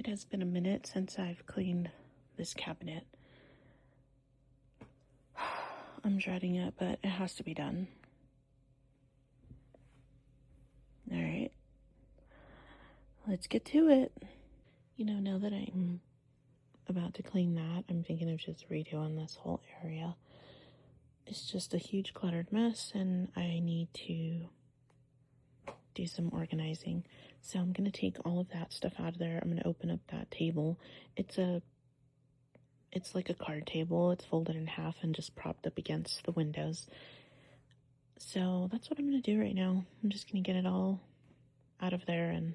It has been a minute since I've cleaned this cabinet. I'm dreading it, but it has to be done. Alright, let's get to it. Now that I'm about to clean that, I'm thinking of just redoing this whole area. It's just a huge cluttered mess, and I need to do some organizing. So I'm going to take all of that stuff out of there. I'm going to open up that table. It's like a card table. It's folded in half and just propped up against the windows. So that's what I'm going to do right now. I'm just going to get it all out of there and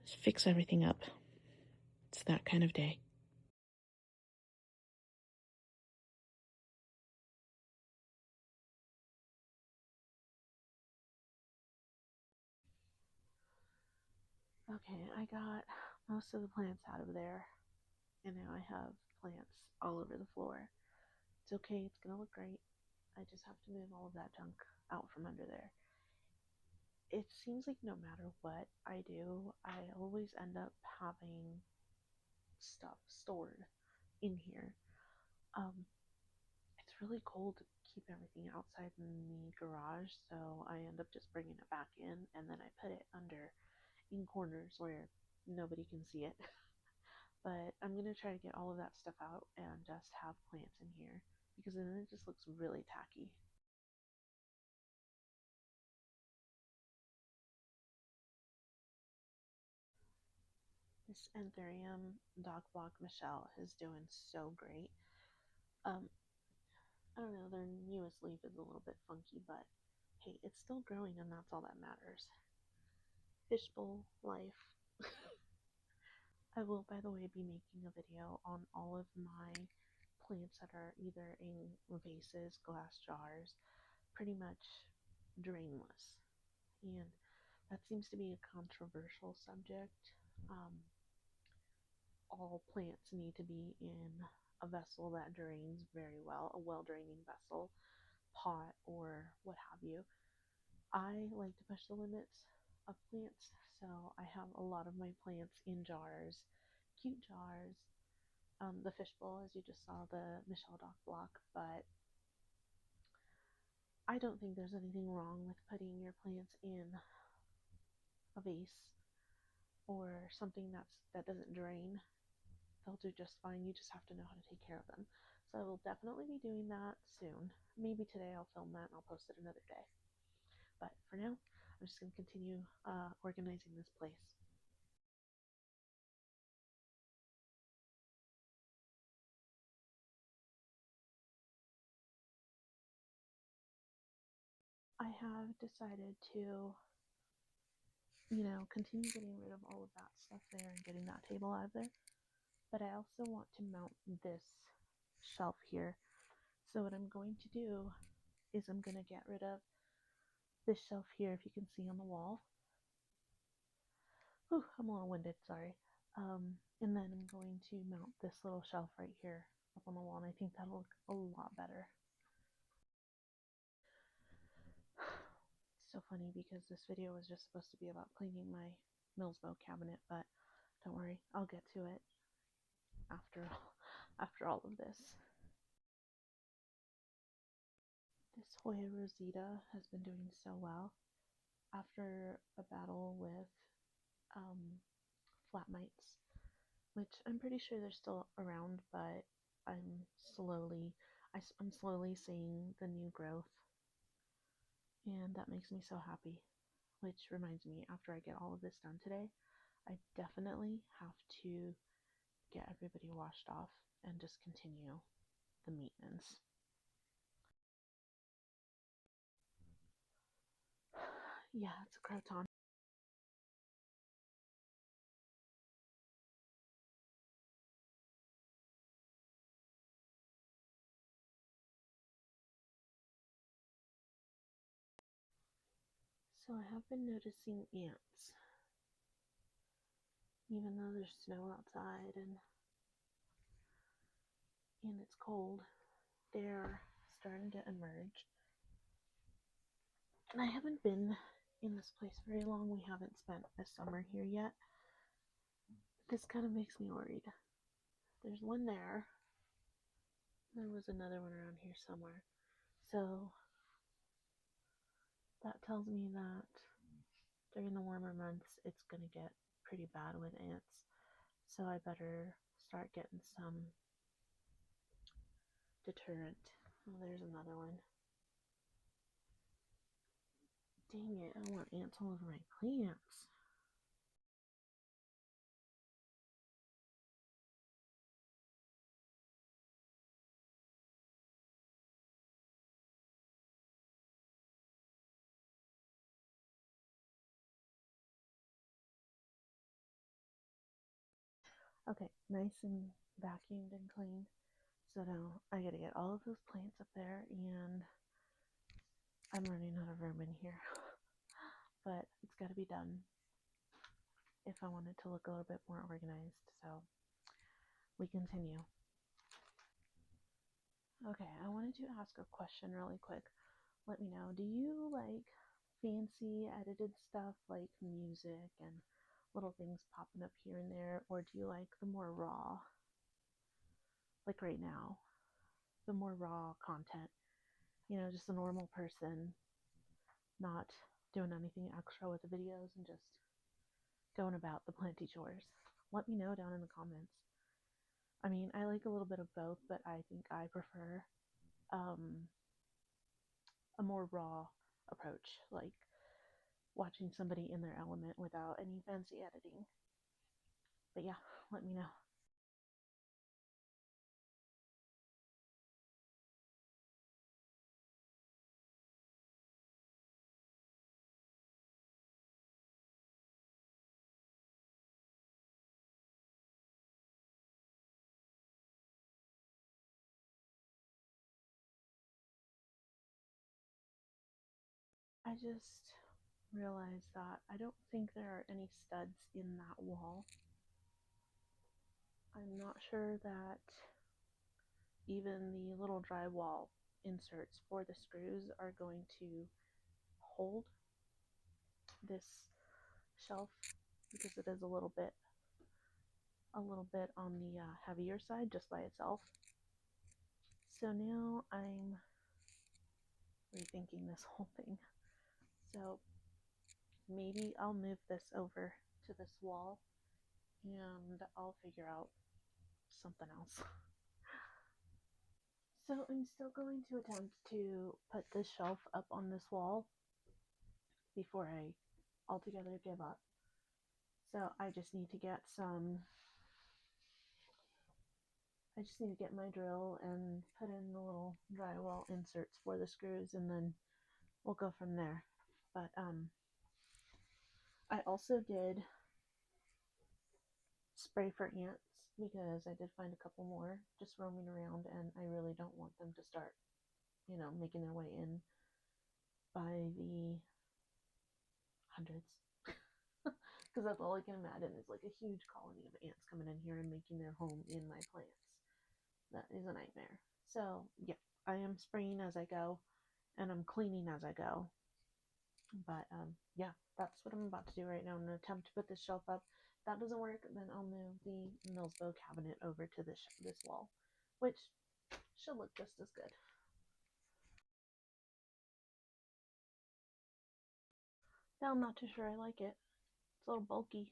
just fix everything up. It's that kind of day. Okay, I got most of the plants out of there, and now I have plants all over the floor. It's okay, it's gonna look great. I just have to move all of that junk out from under there. It seems like no matter what I do, I always end up having stuff stored in here. Um, it's really cold to keep everything outside in the garage, so I end up just bringing it back in, and then I put it under in corners where nobody can see it. But I'm gonna try to get all of that stuff out and just have plants in here because then it just looks really tacky. This Anthurium dog block Michelle is doing so great. Um, I don't know, their newest leaf is a little bit funky, but hey, it's still growing and that's all that matters. Fishbowl life. I will, by the way, be making a video on all of my plants that are either in vases, glass jars, pretty much drainless. And that seems to be a controversial subject. Um, all plants need to be in a vessel that drains very well, a well draining vessel, pot, or what have you. I like to push the limits of plants, so I have a lot of my plants in jars, cute jars. The fishbowl, as you just saw, the Michelle Dock block, but I don't think there's anything wrong with putting your plants in a vase or something that doesn't drain. They'll do just fine. You just have to know how to take care of them. So I will definitely be doing that soon. Maybe today I'll film that and I'll post it another day. But for now, I'm just going to continue organizing this place. I have decided to, continue getting rid of all of that stuff there and getting that table out of there. But I also want to mount this shelf here. So what I'm going to do is I'm going to get rid of this shelf here, if you can see on the wall. Whew, I'm a little winded, sorry. And then I'm going to mount this little shelf right here up on the wall, and I think that'll look a lot better. It's so funny because this video was just supposed to be about cleaning my Milsbo cabinet, but don't worry, I'll get to it after all of this. This Hoya Rosita has been doing so well. After a battle with flat mites, which I'm pretty sure they're still around, but I'm I'm slowly seeing the new growth, and that makes me so happy. Which reminds me, after I get all of this done today, I definitely have to get everybody washed off and just continue the maintenance. Yeah, it's a croton. So I have been noticing ants, even though there's snow outside and it's cold, they're starting to emerge. And I haven't been in this place very long. We haven't spent a summer here yet. This kind of makes me worried. There's one there. There was another one around here somewhere. So that tells me that during the warmer months it's going to get pretty bad with ants. So I better start getting some deterrent. Oh, there's another one. Dang it, I don't want ants all over my plants. Okay, nice and vacuumed and clean. So now I gotta get all of those plants up there, and I'm running out of room in here. But it's gotta be done if I want it to look a little bit more organized. So we continue. Okay, I wanted to ask a question really quick. Let me know, do you like fancy edited stuff like music and little things popping up here and there, or do you like the more raw, like right now, the more raw content? You know, just a normal person, not doing anything extra with the videos and just going about the planty chores. Let me know down in the comments. I mean, I like a little bit of both, but I think I prefer um, a more raw approach, like watching somebody in their element without any fancy editing. But yeah, let me know. I just realized that I don't think there are any studs in that wall. I'm not sure that even the little drywall inserts for the screws are going to hold this shelf, because it is a little bit on the heavier side just by itself. So now I'm rethinking this whole thing. So maybe I'll move this over to this wall and I'll figure out something else. So I'm still going to attempt to put this shelf up on this wall before I altogether give up. So I just need to get my drill and put in the little drywall inserts for the screws, and then we'll go from there. But I also did spray for ants because I did find a couple more just roaming around, and I really don't want them to start, making their way in by the hundreds. Because that's all I can imagine is like a huge colony of ants coming in here and making their home in my plants. That is a nightmare. So yeah, I am spraying as I go, and I'm cleaning as I go. But yeah, that's what I'm about to do right now. I'm gonna attempt to put this shelf up. If that doesn't work, then I'll move the Milsbo cabinet over to this wall, which should look just as good. Now I'm not too sure I like it. It's a little bulky.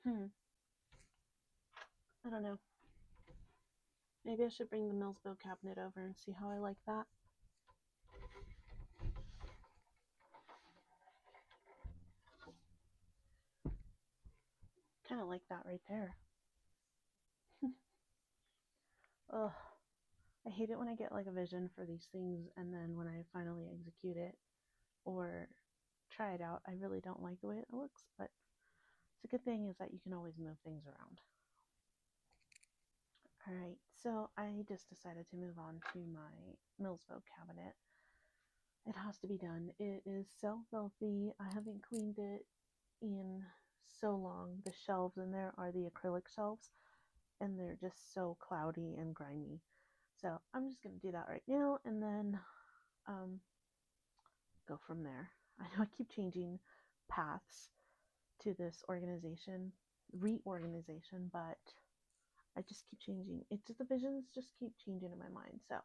I don't know. Maybe I should bring the Milsbo cabinet over and see how I like that. Kind of like that right there. Ugh. I hate it when I get like a vision for these things and then when I finally execute it or try it out, I really don't like the way it looks, but it's a good thing is that you can always move things around. Alright, so I just decided to move on to my Milsbo cabinet. It has to be done. It is so filthy. I haven't cleaned it in so long. The shelves in there are the acrylic shelves, and they're just so cloudy and grimy. So I'm just going to do that right now and then go from there. I know I keep changing paths to this reorganization, but I just keep changing. It's just the visions just keep changing in my mind. So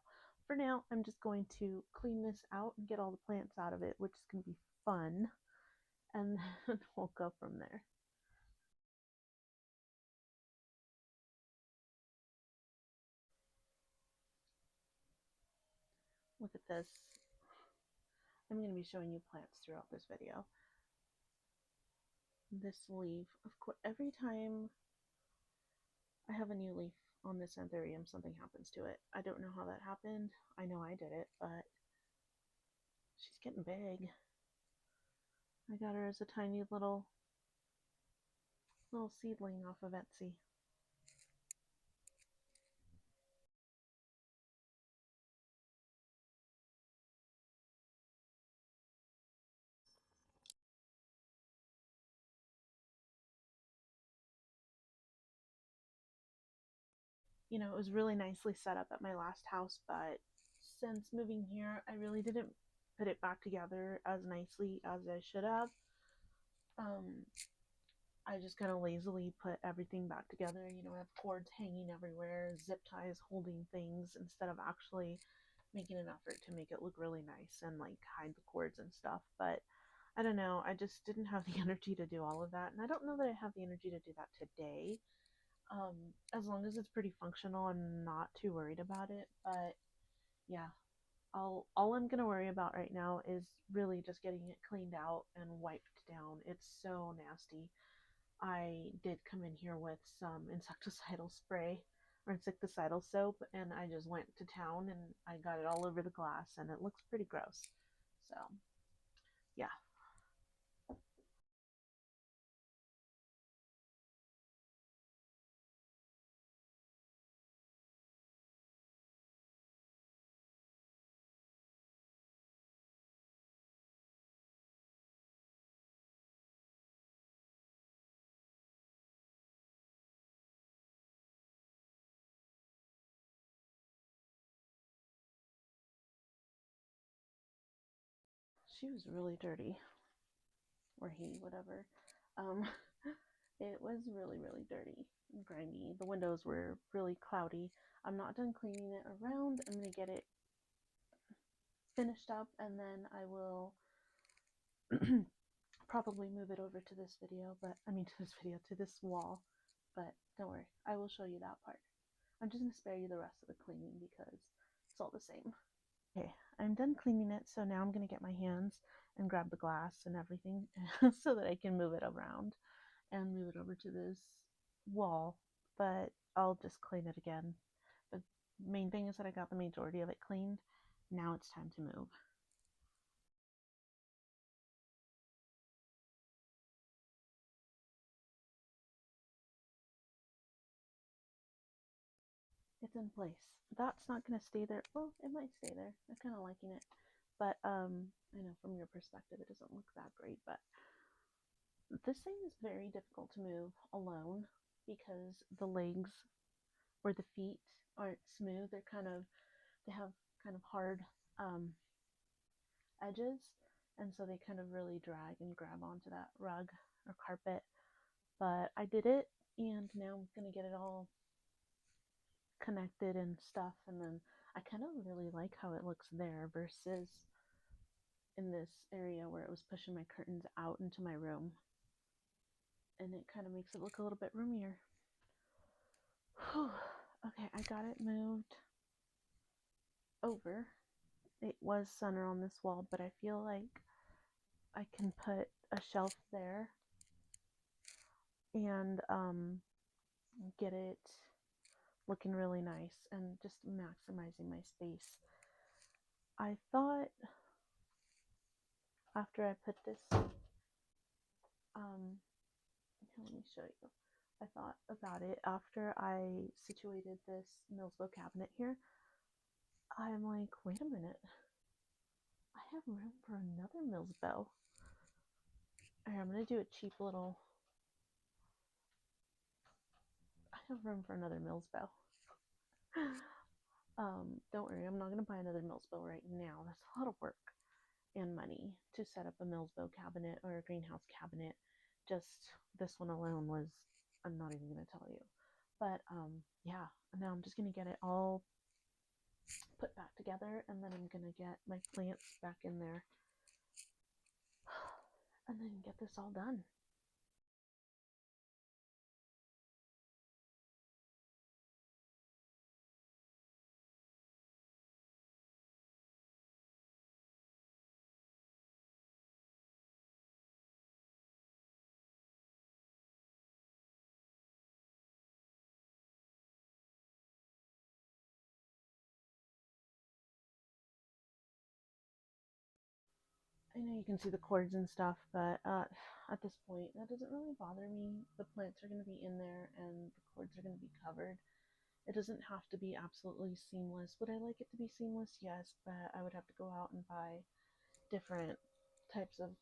for now, I'm just going to clean this out and get all the plants out of it, which is going to be fun. And then we'll go from there. Look at this. I'm going to be showing you plants throughout this video. This leaf, of course, every time I have a new leaf on this anthurium, something happens to it. I don't know how that happened. I know I did it, but she's getting big. I got her as a tiny little seedling off of Etsy. You know, it was really nicely set up at my last house, but since moving here, I really didn't put it back together as nicely as I should have. I just kind of lazily put everything back together. You know, I have cords hanging everywhere, zip ties holding things instead of actually making an effort to make it look really nice and like hide the cords and stuff. But I don't know, I just didn't have the energy to do all of that, and I don't know that I have the energy to do that today. As long as it's pretty functional, I'm not too worried about it. But yeah, all I'm gonna worry about right now is really just getting it cleaned out and wiped down. It's so nasty. I did come in here with some insecticidal spray or insecticidal soap, and I just went to town and I got it all over the glass, and it looks pretty gross. So yeah. She was really dirty, or he, whatever. Um, it was really dirty and grimy. The windows were really cloudy. I'm not done cleaning it around. I'm gonna get it finished up, and then I will probably move it over to this video, but I mean to this wall. But don't worry, I will show you that part. I'm just gonna spare you the rest of the cleaning because it's all the same. Okay, I'm done cleaning it, so now I'm gonna get my hands and grab the glass and everything so that I can move it around and move it over to this wall. But I'll just clean it again. The main thing is that I got the majority of it cleaned. Now it's time to move. It's in place. That's not going to stay there. Well, it might stay there. I'm kind of liking it. But I know from your perspective it doesn't look that great, but this thing is very difficult to move alone because the legs or the feet aren't smooth. They have kind of hard edges, and so they kind of really drag and grab onto that rug or carpet. But I did it, and now I'm going to get it all connected and stuff, and then I kind of really like how it looks there versus in this area where it was pushing my curtains out into my room, and it kind of makes it look a little bit roomier. Whew. Okay, I got it moved over. It was center on this wall, but I feel like I can put a shelf there and get it looking really nice and just maximizing my space. I thought after I put this, let me show you. I thought about it after I situated this Milsbo cabinet here. I'm like, wait a minute. I have room for another Milsbo. Alright, I'm going to do a cheap little... I have room for another Milsbo. Don't worry, I'm not going to buy another Milsbo right now. That's a lot of work and money to set up a Milsbo cabinet or a greenhouse cabinet just this one alone was, I'm not even going to tell you. But yeah, now I'm just going to get it all put back together, and then I'm going to get my plants back in there and then get this all done. I know you can see the cords and stuff, but at this point, that doesn't really bother me. The plants are going to be in there and the cords are going to be covered. It doesn't have to be absolutely seamless. Would I like it to be seamless? Yes, but I would have to go out and buy different types of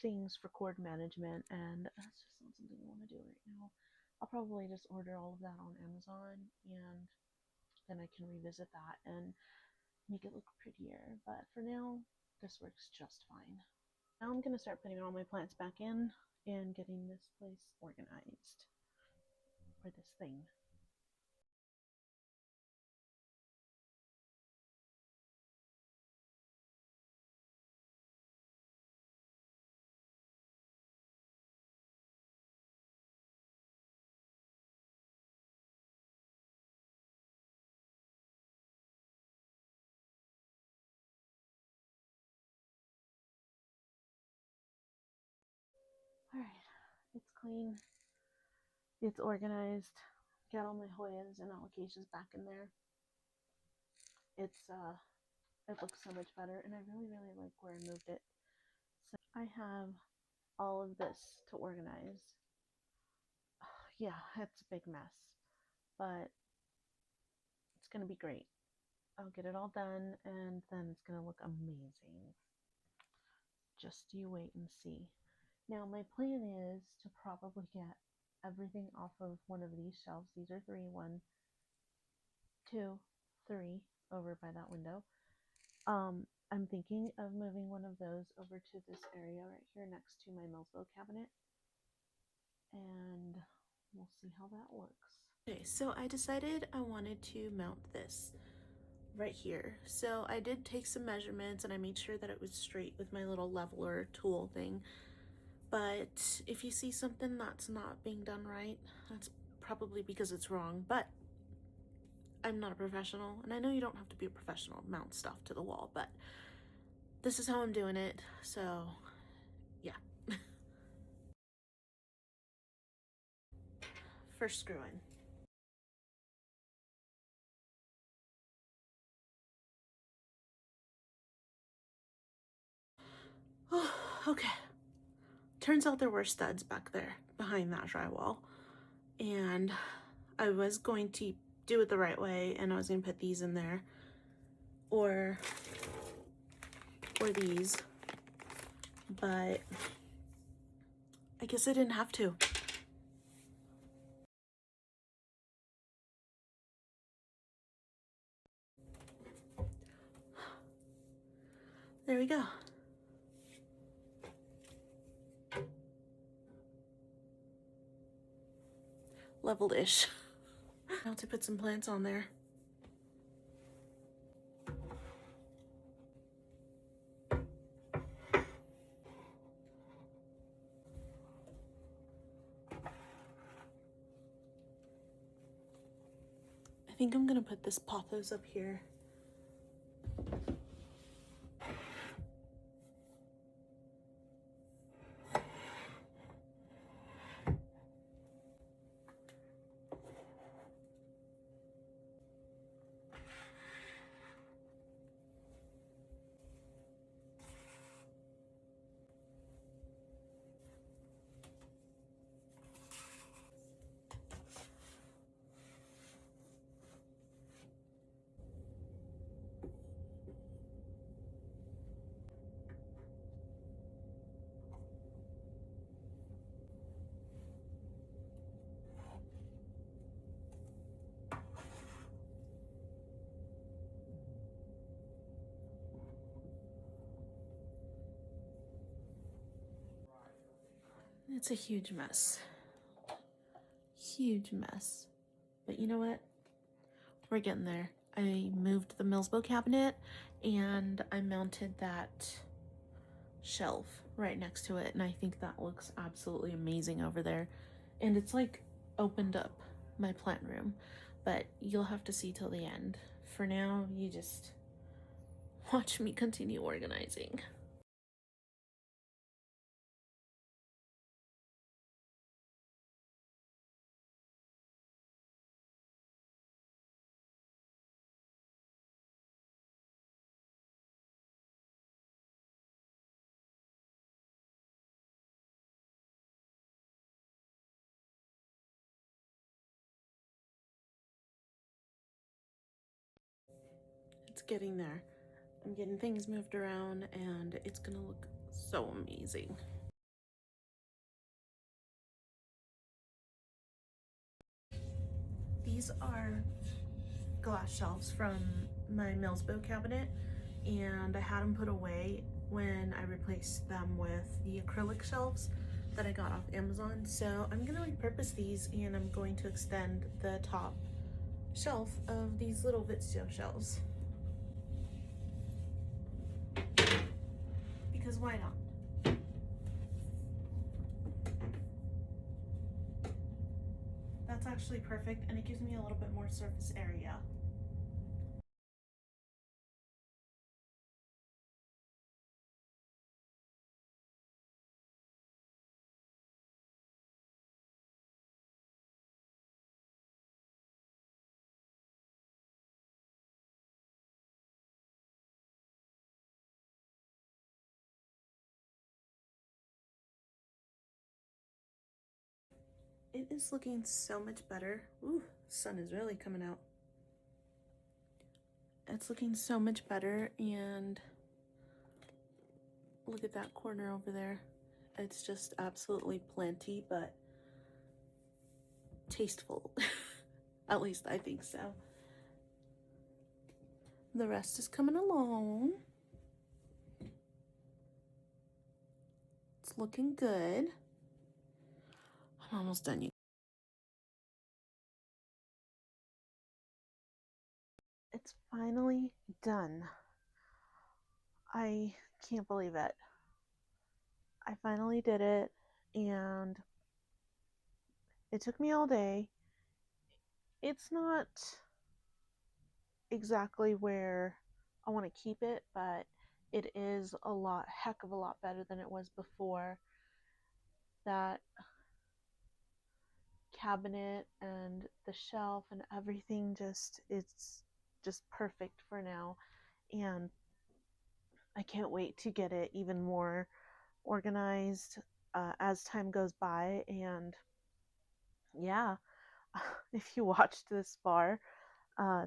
things for cord management, and that's just not something I want to do right now. I'll probably just order all of that on Amazon, and then I can revisit that and make it look prettier. But for now, this works just fine. Now I'm going to start putting all my plants back in and getting this place organized for this thing. Alright, it's clean, it's organized, got all my Hoyas and allocations back in there. It looks so much better, and I really, really like where I moved it. So I have all of this to organize. Yeah, it's a big mess, but it's gonna be great. I'll get it all done, and then it's gonna look amazing. Just you wait and see. Now, my plan is to probably get everything off of one of these shelves. These are three, one, two, three, over by that window. I'm thinking of moving one of those over to this area right here next to my Milsbo cabinet, and we'll see how that looks. Okay, so I decided I wanted to mount this right here. So I did take some measurements and I made sure that it was straight with my little leveler tool thing. But if you see something that's not being done right, that's probably because it's wrong. But I'm not a professional, and I know you don't have to be a professional to mount stuff to the wall, but this is how I'm doing it, so yeah. First screw in. Okay. Turns out there were studs back there behind that drywall, and I was going to do it the right way, and I was going to put these in there, or these, but I guess I didn't have to. There we go. Leveled-ish. Now to put some plants on there. I think I'm gonna put this pothos up here. It's a huge mess. Huge mess. But you know what? We're getting there. I moved the Milsbo cabinet and I mounted that shelf right next to it, and I think that looks absolutely amazing over there. And it's like opened up my plant room, but you'll have to see till the end. For now, you just watch me continue organizing. It's getting there. I'm getting things moved around and it's gonna look so amazing. These are glass shelves from my Milsbo cabinet, and I had them put away when I replaced them with the acrylic shelves that I got off Amazon. So I'm gonna repurpose these and I'm going to extend the top shelf of these little Vitstio shelves. Because why not? That's actually perfect, and it gives me a little bit more surface area. It is looking so much better. Ooh, sun is really coming out. It's looking so much better, and look at that corner over there. It's just absolutely planty, but tasteful. At least I think so. The rest is coming along. It's looking good. I'm almost done. It's finally done. I can't believe it. I finally did it, and it took me all day. It's not exactly where I want to keep it, but it is a heck of a lot better than it was before. That cabinet and the shelf and everything it's just perfect for now, and I can't wait to get it even more organized as time goes by. And yeah, if you watched this far,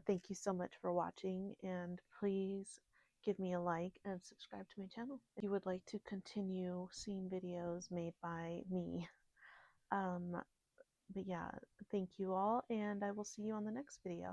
thank you so much for watching, and please give me a like and subscribe to my channel if you would like to continue seeing videos made by me. But yeah, thank you all, and I will see you on the next video.